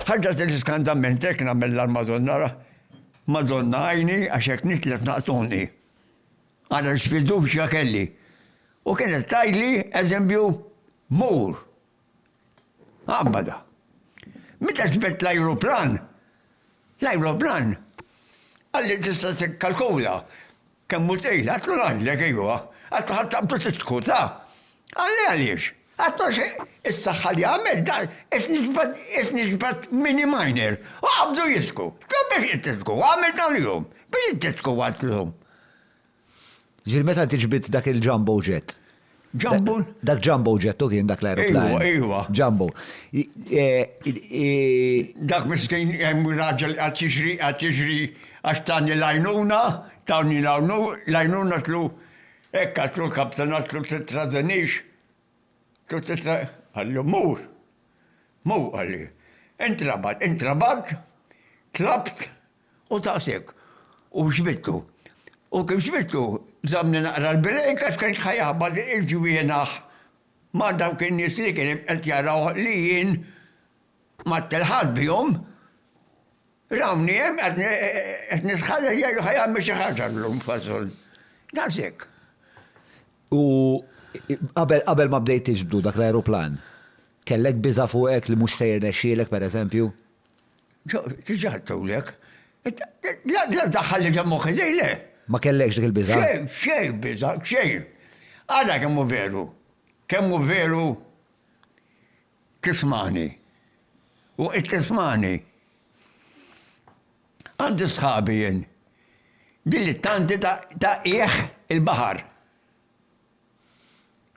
ħarġat l-iskandament ekna mill-Madonna, Madonna għajni għaxek nitlet naqtuni. Għana x-fiduċja kelli. U kienet tajli, eżempju, mur. Għabbada. Meta ġbet l-aeroplan, għalli tista t-kalkula, kemmu t-ejla, għatlu għallek ejwa, għatlu ħattabtu t-skuta. Għalli għaliex. Għattu s-saxħa li għamel, isniġbat mini minor. U għabdu jisku. Biex jittisku, għamel tal-jum. Biex jittisku għatlu-jum. Meta tiġbit dak il-jumbo jet? Jumbo? Dak jumbo jet u kien dak l-aeroplan. Ejwa. Jumbo. Dak miskin jemmu raġel għattiġri għax tani lajnuna, lajnuna tlu, ekka tlu kaptana tlu t-tradanix. Għallu, mur għalli. Intrabat, tlabt u tasek. U xbittu. U kif xbittu, zamni naqra l-birek, għax kien ħajabad il-ġwienaħ. Ma daw kien nis li kien qed jaraw li jien ma t-telħad bihom. Rawni jem, qed nisħadha jgħu ħajammi xi ħaġa l-lum fażol. Tasek. U qabel ma bdejt tiġbdu dak l-aeroplan, kellek biża fuqek li mhux sejr nexxielek pereżempju? Tiġaħtulek. La daħħal li ġammuħi zejle. Ma kellekx dik il-biża? Xej biża, xej. Għada kemmu veru tismani. U it-tismani. Għandi sħabi jien. Dilettanti ta' ieħ il-bahar.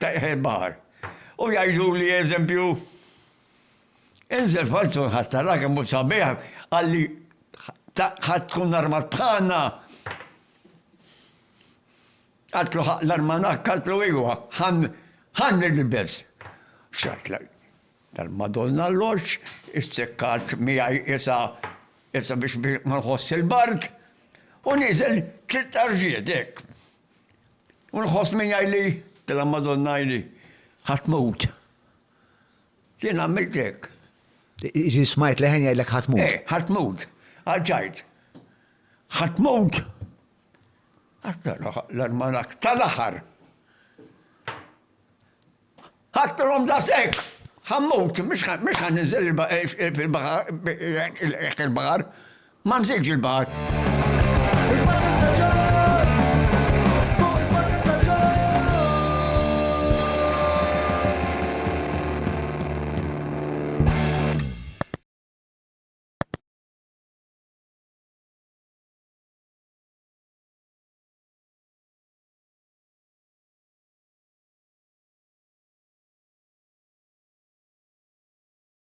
Il-bahar. U jgħidu li eżempju, inżel falsu ħattara kemmu sabiħ għalli ħat tkun armat bħanna. Għatlu l-armanak, għatlu iwa, ħan il-bers. Xatla, tal-Madonna l-lox, issekkat miħaj isa biex manħoss il-bart, u nizel 3 arġiet, ek. Unħoss miħaj li, tal-Madonna li, ħatmut. Jien għamiltek. Iġi smajt leħen jgħidlek ħatmut. ħatmut. Għadġajt. ħatmut. L-armanak tal-aħar. ħatturom da sekk. ħammut, mux ħan nżel fil-bahar, il-bahar, ma nżilġ il-bahar.